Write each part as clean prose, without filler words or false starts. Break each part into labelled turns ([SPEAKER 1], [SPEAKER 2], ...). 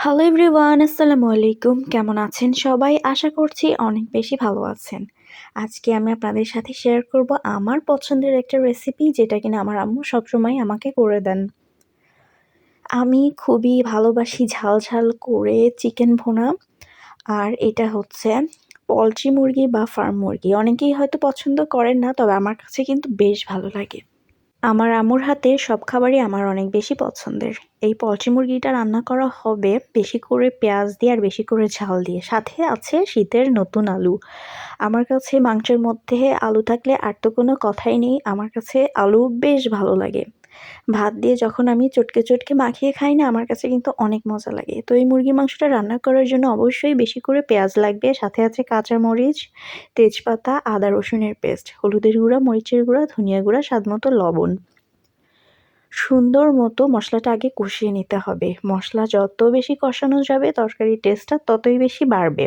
[SPEAKER 1] Hello everyone, আসসালামু আলাইকুম। কেমন আছেন সবাই? আশা করছি অনেক বেশি ভালো আছেন। আজকে আমি আপনাদের সাথে শেয়ার করব আমার পছন্দের একটা রেসিপি, যেটা কিনা আমার আম্মু সবসময় আমাকে করে দেন। আমি খুবই ভালোবাসি ঝাল ঝাল করে চিকেন ভুনা। আর এটা হচ্ছে পোল্ট্রি মুরগি বা ফার্ম মুরগি। অনেকেই হয়তো পছন্দ করেন না, তবে আমার কাছে কিন্তু বেশ ভালো লাগে। আমার আম্মুর হাতের সব খাবারই আমার অনেক বেশি পছন্দের। এই পোল্ট্রি মুরগিটা রান্না করা হবে বেশি করে পেঁয়াজ দিয়ে আর বেশি করে ঝাল দিয়ে। সাথে আছে শীতের নতুন আলু। আমার কাছে মাংসের মধ্যে আলু থাকলে আর তো কোনো কথাই নেই। আমার কাছে আলু বেশ ভালো লাগে। ভাত দিয়ে যখন আমি চটকে চটকে মাখিয়ে খাই না, আমার কাছে কিন্তু অনেক মজা লাগে। তো এই মুরগির মাংসটা রান্না করার জন্য অবশ্যই বেশি করে পেঁয়াজ লাগবে। সাথে আছে কাঁচামরিচ, তেজপাতা, আদা রসুনের পেস্ট, হলুদের গুঁড়া, মরিচের গুঁড়া, ধনিয়া গুঁড়া, স্বাদমতো লবণ। সুন্দর মতো মশলাটা আগে কষিয়ে নিতে হবে। মশলা যত বেশি কষানো যাবে তরকারির টেস্টটা ততই বেশি বাড়বে।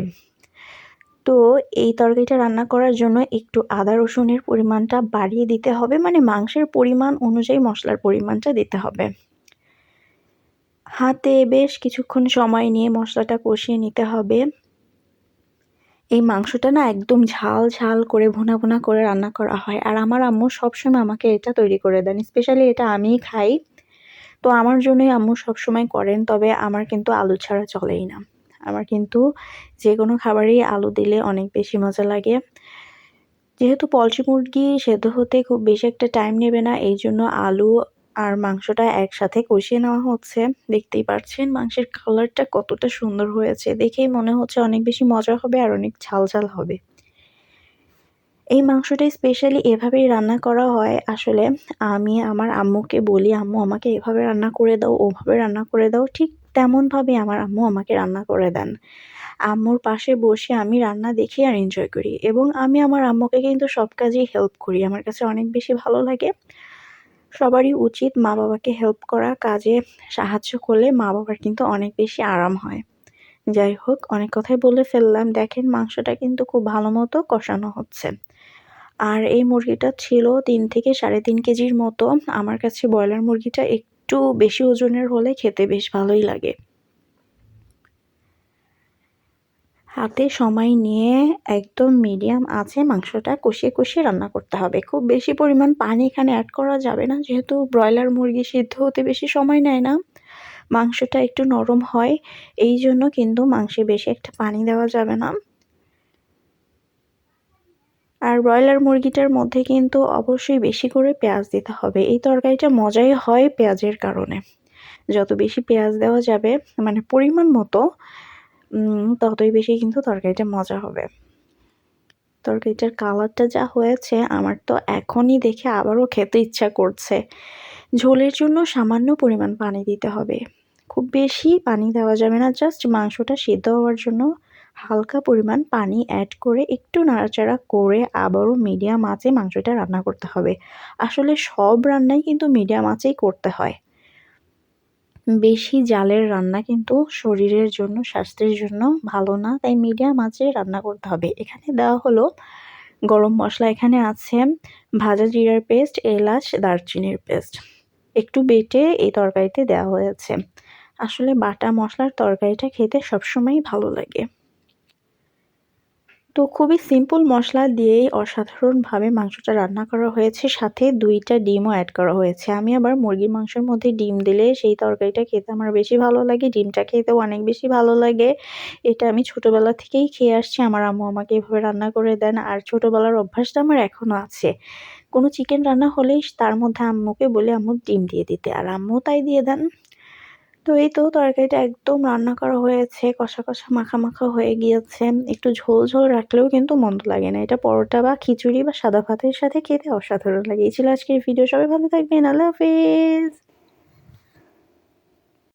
[SPEAKER 1] তো এই তরকারিটা রান্না করার জন্য একটু আদা রসুনের পরিমাণটা বাড়িয়ে দিতে হবে, মানে মাংসের পরিমাণ অনুযায়ী মশলার পরিমাণটা দিতে হবে। হাতে বেশ কিছুক্ষণ সময় নিয়ে মশলাটা কষিয়ে নিতে হবে। এই মাংসটা না একদম ঝাল ঝাল করে ভুনা ভুনা করে রান্না করা হয়, আর আমার আম্মু সবসময় আমাকে এটা তৈরি করে দেন। স্পেশালি এটা আমিই খাই, তো আমার জন্যই আম্মু সবসময় করেন। তবে আমার কিন্তু আলু ছাড়া চলেই না। আমার কিন্তু যেকোনো খাবারেই আলু দিলে অনেক বেশি মজা লাগে। যেহেতু পোল্ট্রি মুরগি সেদ্ধ হতে খুব বেশি একটা টাইম নেবে না, এইজন্য আলু আর মাংসটা একসাথে কষিয়ে নেওয়া হচ্ছে। দেখতেই পাচ্ছেন মাংসের কালারটা কতটা সুন্দর হয়েছে। দেখেই মনে হচ্ছে অনেক বেশি মজা হবে আর অনেক ঝাল ঝাল হবে। এই মাংসটা স্পেশালি এভাবেই রান্না করা হয়। আসলে আমি আমার আম্মুকে বলি, "আম্মু আমাকে এভাবে রান্না করে দাও, ওভাবে রান্না করে দাও।" ঠিক তেমনভাবেই আমার আম্মু আমাকে রান্না করে দেন। আম্মুর পাশে বসে আমি রান্না দেখি আর এনজয় করি, এবং আমি আমার আম্মুকে কিন্তু সব কাজেই হেল্প করি। আমার কাছে অনেক বেশি ভালো লাগে। সবারই উচিত মা-বাবাকে হেল্প করা, কাজে সাহায্য করলে মা-বাবার কিন্তু অনেক বেশি আরাম হয়। যাই হোক, অনেক কথাই বলে ফেললাম। দেখেন মাংসটা কিন্তু খুব ভালো মতো কষানো হচ্ছে। আর এই মুরগিটা ছিল ৩ থেকে ৩.৫ কেজির মতো। আমার কাছে ব্রয়লার মুরগিটা একটু বেশি ওজনের হলে খেতে বেশ ভালোই লাগে। হাতে সময় নিয়ে একদম মিডিয়াম আঁচে মাংসটা কষিয়ে কষিয়ে রান্না করতে হবে। খুব বেশি পরিমাণ পানি এখানে অ্যাড করা যাবে না, যেহেতু ব্রয়লার মুরগি সিদ্ধ হতে বেশি সময় নেয় না। মাংসটা একটু নরম হয়, এইজন্য কিন্তু মাংসে বেশি একটা পানি দেওয়া যাবে না। আর ব্রয়লার মুরগিটার মধ্যে কিন্তু অবশ্যই বেশি করে পেঁয়াজ দিতে হবে। এই তরকারিটা মজাই হয় পেঁয়াজের কারণে। যত বেশি পেঁয়াজ দেওয়া যাবে, মানে পরিমাণ মতো, ততই বেশি কিন্তু তরকারিটা মজা হবে। তরকারিটার কালারটা যা হয়েছে, আমার তো এখনই দেখে আবারও খেতে ইচ্ছা করছে। ঝোলের জন্য সামান্য পরিমাণ পানি দিতে হবে। খুব বেশি পানি দেওয়া যাবে না, জাস্ট মাংসটা সিদ্ধ হওয়ার জন্য হালকা পরিমাণ পানি অ্যাড করে একটু নাড়াচাড়া করে আবারও মিডিয়াম আঁচে মাংসটা রান্না করতে হবে। আসলে সব রান্নাই কিন্তু মিডিয়াম আঁচেই করতে হয়। বেশি জালের রান্না কিন্তু শরীরের জন্য, স্বাস্থ্যের জন্য ভালো না। তাই মিডিয়াম আঁচে রান্না করতে হবে। এখানে দেওয়া হলো গরম মসলা, এখানে আছে ভাজা জিরার পেস্ট, এলাচ, দারচিনির পেস্ট। একটু বেটে এই তরকারিতে দেওয়া হয়েছে। আসলে বাটা মসলার তরকারিটা খেতে সবসময়ই ভালো লাগে। তো খুবই সিম্পল মশলা দিয়েই অসাধারণভাবে মাংসটা রান্না করা হয়েছে। সাথে ২ টা ডিমও অ্যাড করা হয়েছে। আমি আবার মুরগির মাংসের মধ্যে ডিম দিলে সেই তরকারিটা খেতে আমার বেশি ভালো লাগে। ডিমটা খেতেও অনেক বেশি ভালো লাগে। এটা আমি ছোটবেলা থেকেই খেয়ে আসছি। আমার আম্মু আমাকে এভাবে রান্না করে দেন। আর ছোটবেলার অভ্যাসটা আমার এখনো আছে। কোনো চিকেন রান্না হলেই তার মধ্যে আম্মুকে বলি, "আম্মু ডিম দিয়ে দিতে।" আর আম্মুও তাই দিয়ে দেন। তো এই তো তরকারিটা একদম রান্না করা হয়েছে, কষা কষা মাখা মাখা হয়ে গিয়েছে। একটু ঝোল ঝোল রাখলেও কিন্তু মন্দ লাগে না। এটা পরোটা বা খিচুড়ি বা সাদা ভাতের সাথে খেতে অসাধারণ লাগে। এই ছিল আজকের ভিডিও। সবাই ভালো থাকবেন। আল্লাহ হাফেজ।